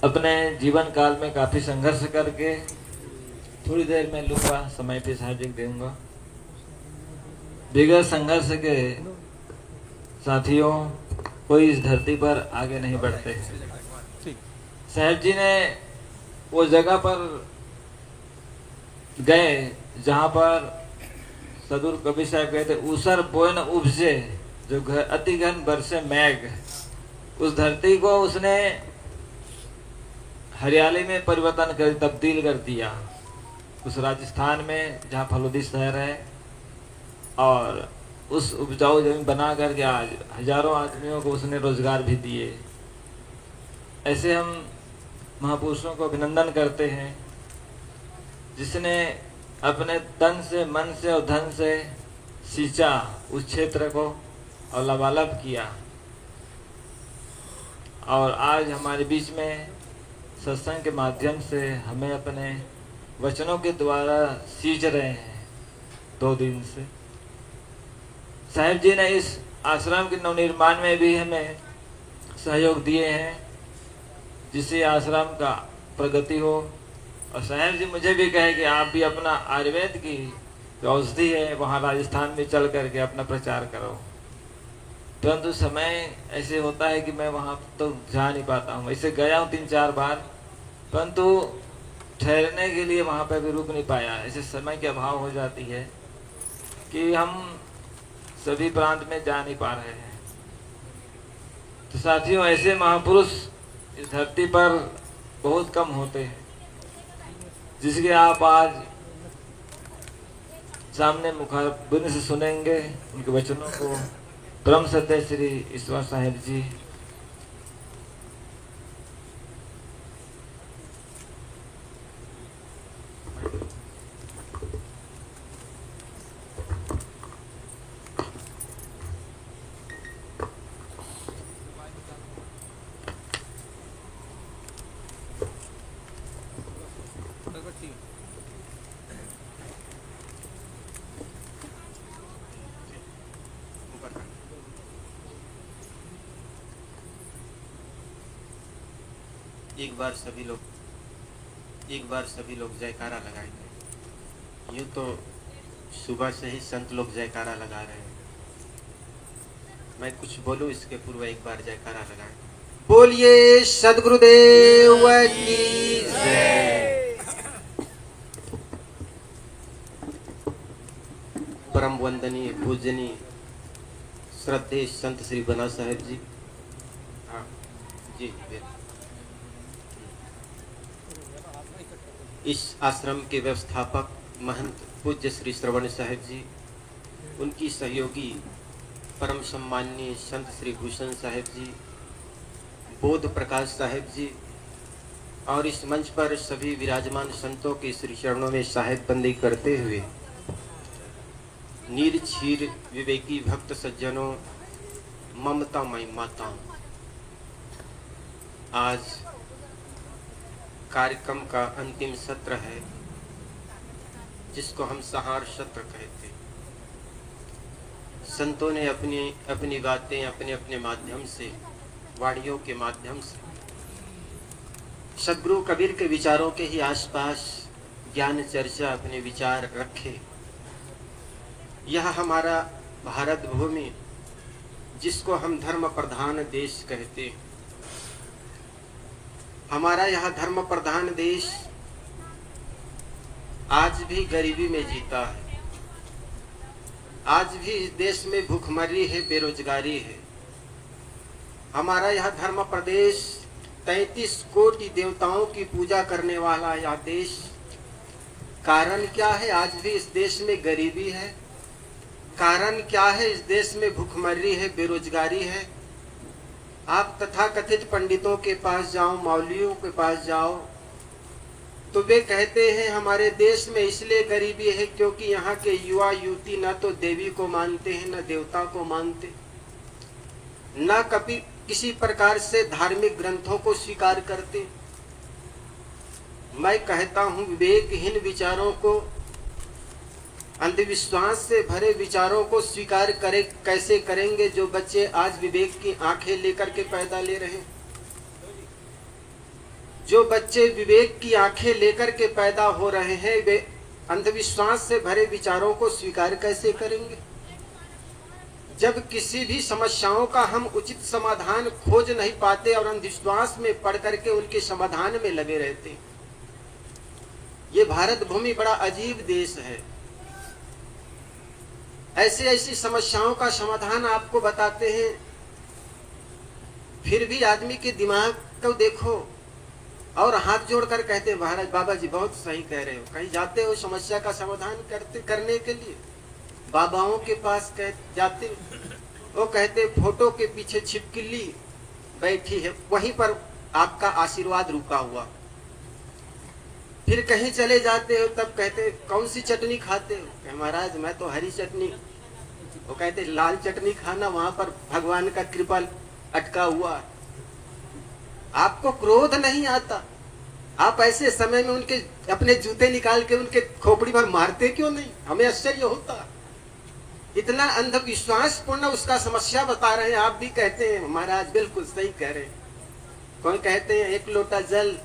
अपने जीवन काल में काफ़ी संघर्ष करके, थोड़ी देर में लूँगा समय पे साहिब जी को दूंगा। बिगड़ संघर्ष के साथियों कोई इस धरती पर आगे नहीं बढ़ते। साहिब जी ने वो जगह पर गए जहाँ पर सदगुरु कबीर साहब गए थे। ऊसर बोन उपजे जो अति घन बरसे मैघ, उस धरती को उसने हरियाली में परिवर्तन कर तब्दील कर दिया। उस राजस्थान में जहाँ फलोदी शहर है, और उस उपजाऊ जमीन बना करके आज हजारों आदमियों को उसने रोजगार भी दिए। ऐसे हम महापुरुषों को अभिनंदन करते हैं जिसने अपने तन से, मन से और धन से सींचा उस क्षेत्र को और लबालब किया। और आज हमारे बीच में सत्संग के माध्यम से हमें अपने वचनों के द्वारा सींच रहे हैं 2 दिन से। साहिब जी ने इस आश्रम के नवनिर्माण में भी हमें सहयोग दिए हैं, जिससे आश्रम का प्रगति हो। और साहिब जी मुझे भी कहे कि आप भी अपना आयुर्वेद की जो औषधि है वहाँ राजस्थान में चल करके अपना प्रचार करो। परंतु समय ऐसे होता है कि मैं वहाँ तो जा नहीं पाता हूँ। ऐसे गया हूँ 3-4 बार, परंतु ठहरने के लिए वहाँ पर भी रुक नहीं पाया। ऐसे समय की अभाव हो जाती है कि हम सभी प्रांत में जा नहीं पा रहे हैं। तो साथियों, ऐसे महापुरुष इस धरती पर बहुत कम होते हैं, जिसके आप आज सामने मुखारबिन से सुनेंगे उनके वचनों को। परम सत्य श्री ईश्वर साहिब जी। एक बार सभी लोग जयकारा लगाएंगे। यूँ तो सुबह से ही संत लोग जयकारा लगा रहे हैं। मैं कुछ बोलूं इसके पूर्व एक बार जयकारा लगाएं। बोलिए सद्गुरुदेव की जय। परम वंदनीय पूजनीय श्रद्धेय संत श्री बना साहेब जी, हाँ जी, इस आश्रम के व्यवस्थापक महंत पूज्य श्री श्रवण साहेब जी, उनकी सहयोगी परम सम्माननीय संत श्री भूषण साहेब जी, बोध प्रकाश साहेब जी, और इस मंच पर सभी विराजमान संतों के श्री चरणों में साहेब बंदी करते हुए नीर क्षीर विवेकी भक्त सज्जनों, ममतामयी माताओं, आज कार्यक्रम का अंतिम सत्र है जिसको हम सहार सत्र कहते हैं। संतों ने अपनी अपनी बातें अपने अपने माध्यम से, वाणियों के माध्यम से सदगुरु कबीर के विचारों के ही आसपास ज्ञान चर्चा अपने विचार रखे। यह हमारा भारत भूमि, जिसको हम धर्म प्रधान देश कहते हैं, हमारा यह धर्म प्रधान देश आज भी गरीबी में जीता है। आज भी इस देश में भूखमरी है, बेरोजगारी है। हमारा यह धर्म प्रदेश 33 कोटि देवताओं की पूजा करने वाला यह देश, कारण क्या है आज भी इस देश में गरीबी है? कारण क्या है इस देश में भूखमरी है, बेरोजगारी है? आप तथाकथित पंडितों के पास जाओ, मौलवियों के पास जाओ, तो वे कहते हैं हमारे देश में इसलिए गरीबी है क्योंकि यहाँ के युवा युवती न तो देवी को मानते हैं, न देवता को मानते, न कभी किसी प्रकार से धार्मिक ग्रंथों को स्वीकार करते। मैं कहता हूँ विवेकहीन विचारों को, अंधविश्वास से भरे विचारों को स्वीकार करे कैसे करेंगे जो बच्चे आज विवेक की आंखें लेकर के पैदा ले रहे हैं? जो बच्चे विवेक की आंखें लेकर के पैदा हो रहे हैं, वे अंधविश्वास से भरे विचारों को स्वीकार कैसे करेंगे? जब किसी भी समस्याओं का हम उचित समाधान खोज नहीं पाते और अंधविश्वास में पड़ करके उनके समाधान में लगे रहते। ये भारत भूमि बड़ा अजीब देश है। ऐसी ऐसी समस्याओं का समाधान आपको बताते हैं, फिर भी आदमी के दिमाग को देखो और हाथ जोड़कर कहते हैं महाराज बाबा जी बहुत सही कह रहे हो। कहीं जाते हो समस्या का समाधान करने के लिए, बाबाओं के पास जाते, वो कहते फोटो के पीछे छिपकली बैठी है, वहीं पर आपका आशीर्वाद रुका हुआ। फिर कहीं चले जाते हो तब कहते कौन सी चटनी खाते हो? कहे महाराज मैं तो हरी चटनी। वो कहते लाल चटनी खाना, वहां पर भगवान का कृपा अटका हुआ। आपको क्रोध नहीं आता? आप ऐसे समय में उनके अपने जूते निकाल के उनके खोपड़ी पर मारते क्यों नहीं? हमें आश्चर्य होता। इतना अंधविश्वास पूर्ण उसका समस्या बता रहे हैं, आप भी कहते हैं महाराज बिल्कुल सही कह रहे हैं। कोई कहते हैं एक लोटा जल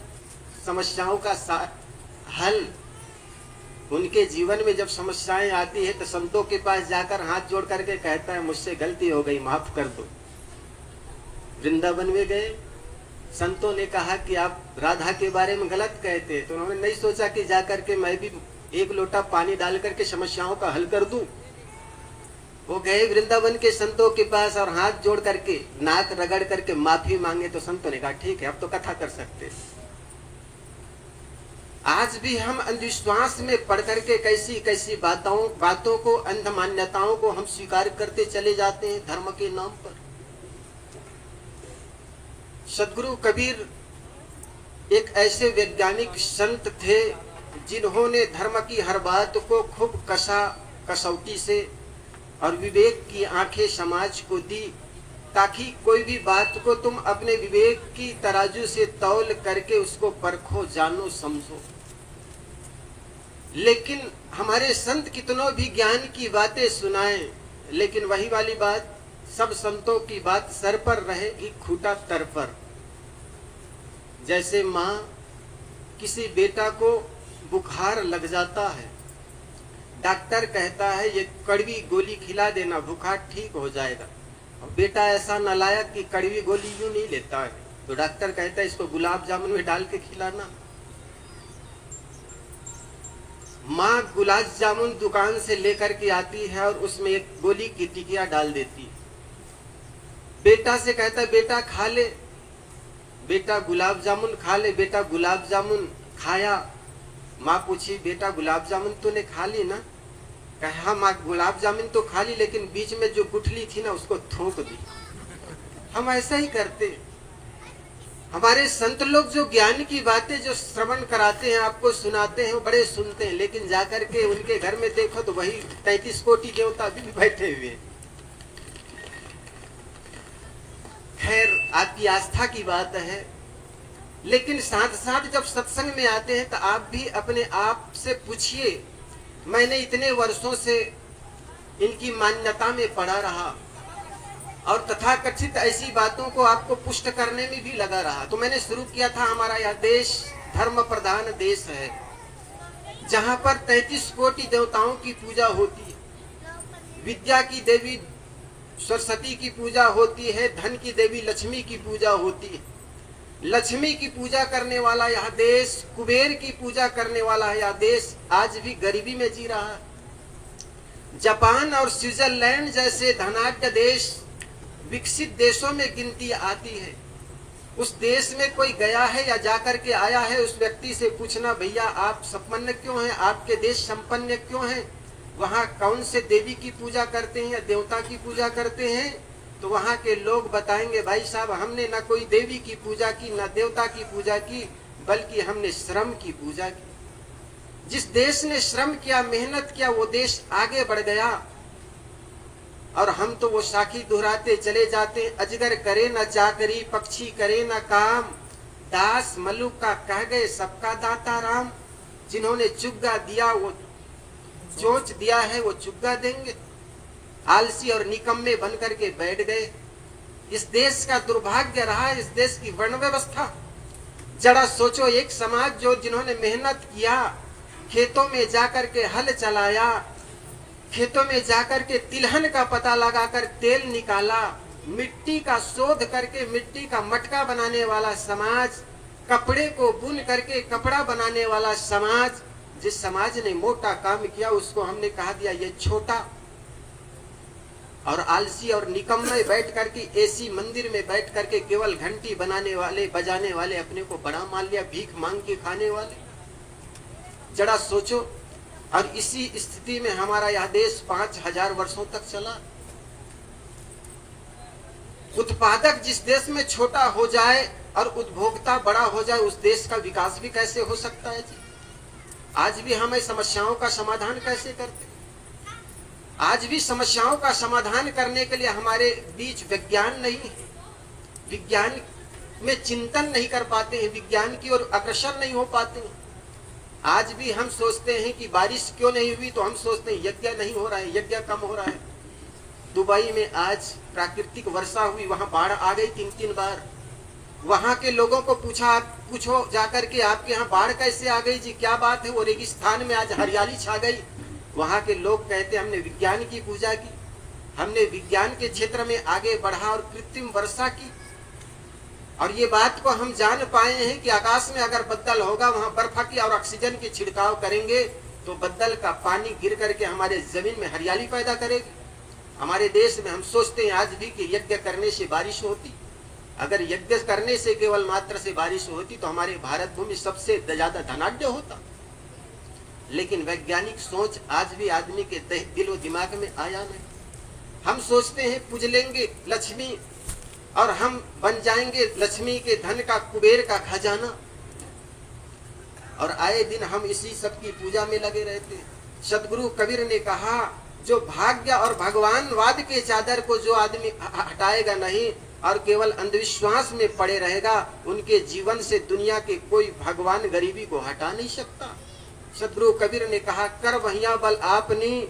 समस्याओं का हल। उनके जीवन में जब समस्याएं आती है तो संतों के पास जाकर हाथ जोड़ करके कहता है मुझसे गलती हो गई, माफ कर दो। वृंदावन में गए, संतों ने कहा कि आप राधा के बारे में गलत कहते हैं, तो उन्होंने नहीं सोचा कि जाकर के मैं भी एक लोटा पानी डाल करके समस्याओं का हल कर दूं। वो गए वृंदावन के संतों के पास और हाथ जोड़ करके नाक रगड़ करके माफी मांगे, तो संतों ने कहा ठीक है अब तो कथा कर सकते। आज भी हम अंधविश्वास में पड़ करके कैसी कैसी बातों को, अंध मान्यताओं को हम स्वीकार करते चले जाते हैं धर्म के नाम पर। सदगुरु कबीर एक ऐसे वैज्ञानिक संत थे जिन्होंने धर्म की हर बात को खूब कसौटी से और विवेक की आंखें समाज को दी, ताकि कोई भी बात को तुम अपने विवेक की तराजू से तौल करके उसको परखो, जानो, समझो। लेकिन हमारे संत कितनों भी ज्ञान की बातें सुनाएं, लेकिन वही वाली बात, सब संतों की बात सर पर रहेगी खूंटा तर पर। जैसे माँ किसी बेटा को बुखार लग जाता है, डॉक्टर कहता है ये कड़वी गोली खिला देना, बुखार ठीक हो जाएगा। और बेटा ऐसा नालायक कि कड़वी गोली यूं नहीं लेता है, तो डॉक्टर कहता है इसको गुलाब जामुन में डाल के खिलाना। माँ गुलाब जामुन दुकान से लेकर के आती है और उसमें एक गोली की टिकिया डाल देती है। बेटा से कहता है बेटा खा ले, बेटा गुलाब जामुन खा ले। बेटा गुलाब जामुन खाया। माँ पूछी बेटा गुलाब जामुन तूने खा ली ना? कहा हाँ माँ गुलाब जामुन तो खा ली, लेकिन बीच में जो गुठली थी ना उसको थूक दी। हम ऐसा ही करते। हमारे संत लोग जो ज्ञान की बातें जो श्रवण कराते हैं, आपको सुनाते हैं, वो बड़े सुनते हैं, लेकिन जाकर के उनके घर में देखो तो वही 33 कोटि देवता भी बैठे हुए। खैर आपकी आस्था की बात है, लेकिन साथ साथ जब सत्संग में आते हैं तो आप भी अपने आप से पूछिए, मैंने इतने वर्षों से इनकी मान्यता में पड़ा रहा और तथाकथित ऐसी बातों को आपको पुष्ट करने में भी लगा रहा, तो मैंने शुरू किया था, हमारा यह देश धर्म प्रधान देश है, जहां पर 33 कोटि देवताओं की पूजा होती है। विद्या की देवी सरस्वती की पूजा होती है, धन की देवी लक्ष्मी की पूजा होती है। लक्ष्मी की पूजा करने वाला यह देश, कुबेर की पूजा करने वाला यह देश आज भी गरीबी में जी रहा है। जापान और स्विट्जरलैंड जैसे धनाढ्य देश विकसित देशों में गिनती आती है। उस देश में कोई गया है या जाकर के आया है, उस व्यक्ति से पूछना भैया आप संपन्न क्यों हैं, आपके देश संपन्न क्यों हैं, वहाँ कौन से देवी की पूजा करते हैं या देवता की पूजा करते हैं, तो वहाँ के लोग बताएंगे भाई साहब हमने ना कोई देवी की पूजा की ना देवता की पूजा की, बल्कि हमने श्रम की पूजा की। जिस देश ने श्रम किया, मेहनत किया, वो देश आगे बढ़ गया। और हम तो वो साखी दोहराते चले जाते, अजगर करे न चाकरी, पक्षी करे न काम, दास मलुक का कह गए सबका दाता राम। जिन्होंने चुग्गा दिया वो चोंच दिया है, वो चुग्गा देंगे। आलसी और निकम्मे बन करके बैठ गए। इस देश का दुर्भाग्य रहा, इस देश की वर्ण व्यवस्था। जरा सोचो, एक समाज जो जिन्होंने मेहनत किया, खेतों में जाकर के हल चलाया, खेतों में जाकर के तिलहन का पता लगाकर तेल निकाला, मिट्टी का शोध करके मिट्टी का मटका बनाने वाला समाज, कपड़े को बुन करके कपड़ा बनाने वाला समाज, जिस समाज ने मोटा काम किया उसको हमने कहा दिया ये छोटा। और आलसी और निकम्मे बैठ करके एसी मंदिर में बैठ करके केवल घंटी बनाने वाले बजाने वाले अपने को बड़ा मान लिया, भीख मांग के खाने वाले। जरा सोचो, और इसी स्थिति में हमारा यह देश 5000 वर्षों तक चला। उत्पादक जिस देश में छोटा हो जाए और उपभोक्ता बड़ा हो जाए, उस देश का विकास भी कैसे हो सकता है जी? आज भी हम समस्याओं का समाधान कैसे करते? आज भी समस्याओं का समाधान करने के लिए हमारे बीच विज्ञान नहीं है, विज्ञान में चिंतन नहीं कर पाते हैं, विज्ञान की ओर अग्रसर नहीं हो पाते हैं। आज भी हम सोचते हैं कि बारिश क्यों नहीं हुई, तो हम सोचते हैं यज्ञ नहीं हो रहा है, यज्ञ कम हो रहा है। दुबई में आज प्राकृतिक वर्षा हुई, वहां बाढ़ आ गई 3-3 बार। वहां के लोगों को पूछो जाकर के आपके यहाँ बाढ़ कैसे आ गई जी, क्या बात है? वो रेगिस्तान में आज हरियाली छा गई। वहां के लोग कहते हमने विज्ञान की पूजा की, हमने विज्ञान के क्षेत्र में आगे बढ़ा और कृत्रिम वर्षा की। और ये बात को हम जान पाए हैं कि आकाश में अगर बदल होगा, वहां बर्फ की और ऑक्सीजन की छिड़काव करेंगे तो बदल का पानी गिर करके हमारे जमीन में हरियाली पैदा करेगी। हमारे देश में हम सोचते हैं आज भी कि यज्ञ करने से बारिश होती। अगर यज्ञ करने से केवल मात्र से बारिश होती तो हमारे भारत भूमि सबसे ज्यादा धनाढ्य होता। लेकिन वैज्ञानिक सोच आज भी आदमी के दिलो दिमाग में आया नहीं। हम सोचते हैं पूज लेंगे लक्ष्मी और हम बन जाएंगे लक्ष्मी के धन का, कुबेर का खजाना, और आए दिन हम इसी सब की पूजा में लगे रहते हैं। सदगुरु कबीर ने कहा, जो भाग्य और भगवानवाद के चादर को जो आदमी हटाएगा नहीं और केवल अंधविश्वास में पड़े रहेगा, उनके जीवन से दुनिया के कोई भगवान गरीबी को हटा नहीं सकता। सदगुरु कबीर ने कहा, कर वहिया बल आपनी,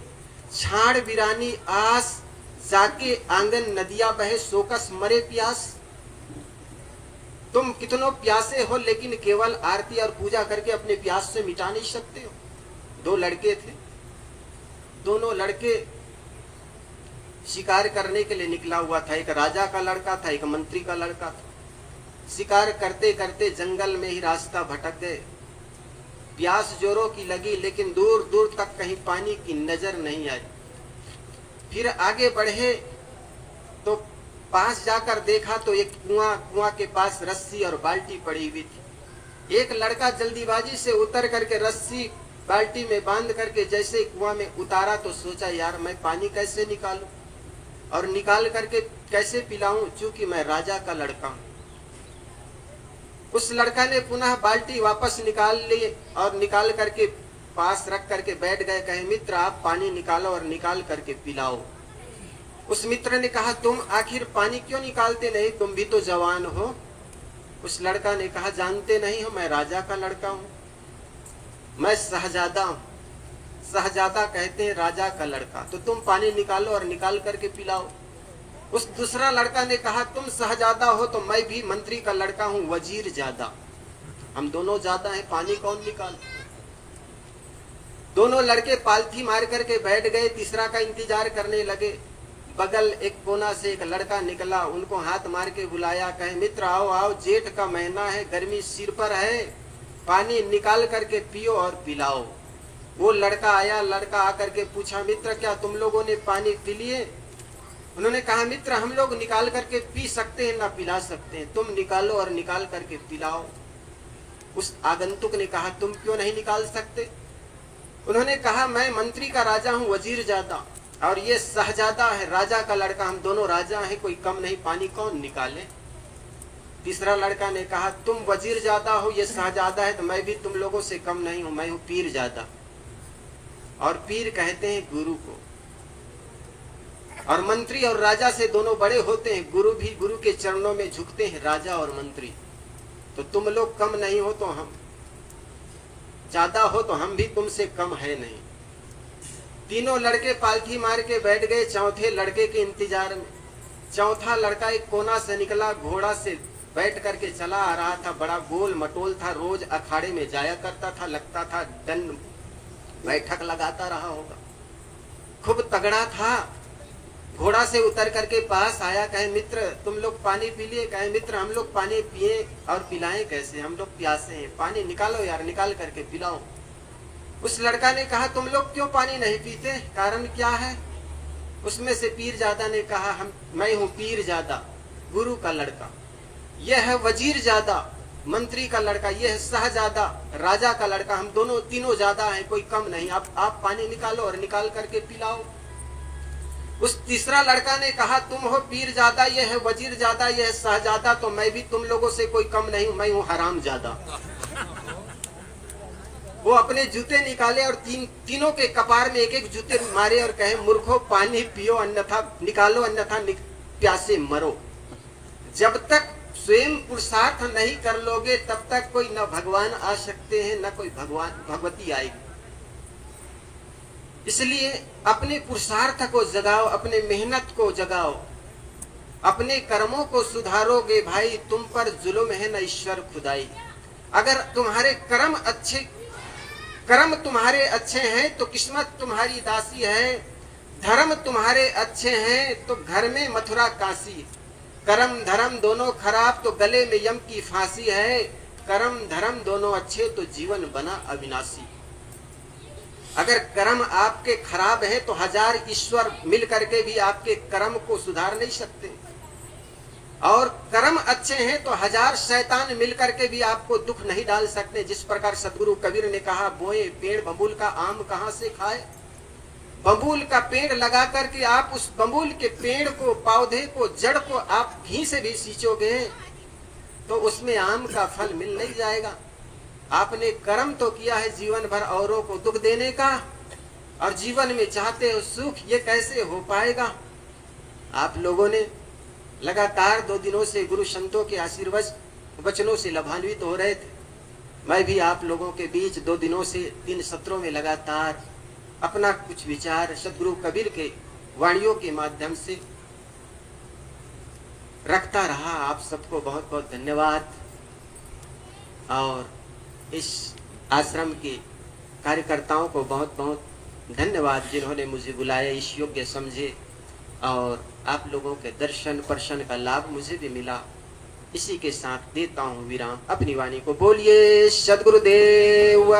छाड़ बिरानी आस, जाके आंगन नदिया बहे सोकस मरे प्यास। तुम कितनों प्यासे हो, लेकिन केवल आरती और पूजा करके अपने प्यास से मिटा नहीं सकते हो। 2 लड़के थे, दोनों लड़के शिकार करने के लिए निकला हुआ था। एक राजा का लड़का था, एक मंत्री का लड़का था। शिकार करते करते जंगल में ही रास्ता भटक गए। प्यास जोरों की लगी, लेकिन दूर दूर तक कहीं पानी की नजर नहीं आई। फिर आगे बढ़े तो पास जाकर देखा तो एक कुआं के पास रस्सी और बाल्टी पड़ी हुई थी। एक लड़का जल्दीबाजी से उतर करके रस्सी बाल्टी में बांध करके जैसे कुआं में उतारा तो सोचा यार मैं पानी कैसे निकालूं और निकाल करके कैसे पिलाऊं, चूंकि मैं राजा का लड़का हूं। उस लड़का ने पुनः बाल्टी वापस निकाल ली और निकाल करके पास रख करके बैठ गए। कहे मित्र आप पानी निकालो और निकाल करके पिलाओ। उस मित्र ने कहा तुम आखिर पानी क्यों निकालते नहीं, तुम भी तो जवान हो। उस लड़का ने कहा जानते नहीं हो मैं राजा का लड़का हूं, मैं शहजादा हूं। शहजादा कहते हैं राजा का लड़का, तो तुम पानी निकालो और निकाल करके पिलाओ। उस दूसरा लड़का ने कहा तुम शहजादा हो तो मैं भी मंत्री का लड़का हूं, वजीर ज्यादा, हम दोनों ज्यादा हैं, पानी कौन निकाल। दोनों लड़के पालथी मार करके बैठ गए, तीसरा का इंतजार करने लगे। बगल एक कोना से एक लड़का निकला, उनको हाथ मार के बुलाया, कहे मित्र आओ आओ, जेठ का महीना है, गर्मी सिर पर है, पानी निकाल करके पियो और पिलाओ। वो लड़का आया, लड़का आकर के पूछा मित्र क्या तुम लोगों ने पानी पी लिए। उन्होंने कहा मित्र हम लोग निकाल करके पी सकते हैं ना पिला सकते हैं, तुम निकालो और निकाल करके पिलाओ। उस आगंतुक ने कहा तुम क्यों नहीं निकाल सकते। उन्होंने कहा मैं मंत्री का राजा हूँ, वजीर ज्यादा, और ये शहजादा है, राजा का लड़का, हम दोनों राजा हैं, कोई कम नहीं, पानी कौन निकाले। तीसरा लड़का ने कहा तुम वजीर ज्यादा हो, ये शहजादा है, तो मैं भी तुम लोगों से कम नहीं हूं, मैं हूं पीर ज्यादा। और पीर कहते हैं गुरु को, और मंत्री और राजा से दोनों बड़े होते हैं, गुरु भी गुरु के चरणों में झुकते हैं, राजा और मंत्री। तो तुम लोग कम नहीं हो तो हम ज्यादा हो तो हम भी तुमसे कम है नहीं। तीनों लड़के पालथी मार के बैठ गए चौथे लड़के के इंतजार में। चौथा लड़का एक कोना से निकला, घोड़ा से बैठ करके चला आ रहा था, बड़ा गोल मटोल था, रोज अखाड़े में जाया करता था, लगता था दंड बैठक लगाता रहा होगा, खूब तगड़ा था। घोड़ा से उतर करके पास आया, कहे मित्र तुम लोग पानी पी लिए। कहे मित्र हम लोग पानी पिए और पिलाएं कैसे, हम लोग प्यासे हैं, पानी निकालो यार, निकाल करके पिलाओ। उस लड़का ने कहा तुम लोग क्यों पानी नहीं पीते, कारण क्या है। उसमें से पीर ज्यादा ने कहा मैं हूँ पीर ज्यादा, गुरु का लड़का, यह है वजीर ज्यादा, मंत्री का लड़का, यह है शहजादा, राजा का लड़का, हम दोनों तीनों ज्यादा हैं, कोई कम नहीं, आप पानी निकालो और निकाल करके पिलाओ। उस तीसरा लड़का ने कहा तुम हो पीर ज्यादा, यह है वजीर ज्यादा, यह है शहजादा, तो मैं भी तुम लोगों से कोई कम नहीं हूं, मैं हूं हराम ज्यादा। वो अपने जूते निकाले और तीनों के कपार में एक एक जूते मारे और कहे मूर्खों पानी पियो अन्यथा निकालो, अन्यथा प्यासे मरो। जब तक स्वयं पुरुषार्थ नहीं कर लोगे तब तक कोई न भगवान आ सकते हैं न कोई भगवती आएगी। इसलिए अपने पुरुषार्थ को जगाओ, अपने मेहनत को जगाओ, अपने कर्मों को सुधारोगे भाई, तुम पर जुल्म है न ईश्वर खुदाई। अगर तुम्हारे कर्म तुम्हारे अच्छे हैं तो किस्मत तुम्हारी दासी है, धर्म तुम्हारे अच्छे हैं तो घर में मथुरा काशी। कर्म धर्म दोनों खराब तो गले में यम की फांसी है, कर्म धर्म दोनों अच्छे तो जीवन बना अविनाशी। अगर कर्म आपके खराब है तो हजार ईश्वर मिल करके भी आपके कर्म को सुधार नहीं सकते, और कर्म अच्छे हैं तो हजार शैतान मिल करके भी आपको दुख नहीं डाल सकते। जिस प्रकार सदगुरु कबीर ने कहा बोए पेड़ बबूल का आम कहां से खाए। बबूल का पेड़ लगा करके आप उस बबूल के पेड़ को, पौधे को, जड़ को आप घी से भी सींचोगे तो उसमें आम का फल मिल नहीं जाएगा। आपने कर्म तो किया है जीवन भर औरों को दुख देने का, और जीवन में चाहते हो सुख, ये कैसे हो पाएगा। आप लोगों ने लगातार 2 दिनों से गुरु संतों के आशीर्वाद वचनों से लाभान्वित हो रहे थे। मैं भी आप लोगों के बीच 2 दिनों से 3 सत्रों में लगातार अपना कुछ विचार सदगुरु कबीर के वाणियों के माध्यम से रखता रहा। आप सबको बहुत बहुत धन्यवाद, और इस आश्रम के कार्यकर्ताओं को बहुत बहुत धन्यवाद जिन्होंने मुझे बुलाया, इस योग्य समझे, और आप लोगों के दर्शन स्पर्शन का लाभ मुझे भी मिला। इसी के साथ देता हूँ विराम अपनी वाणी को। बोलिए सदगुरुदेव।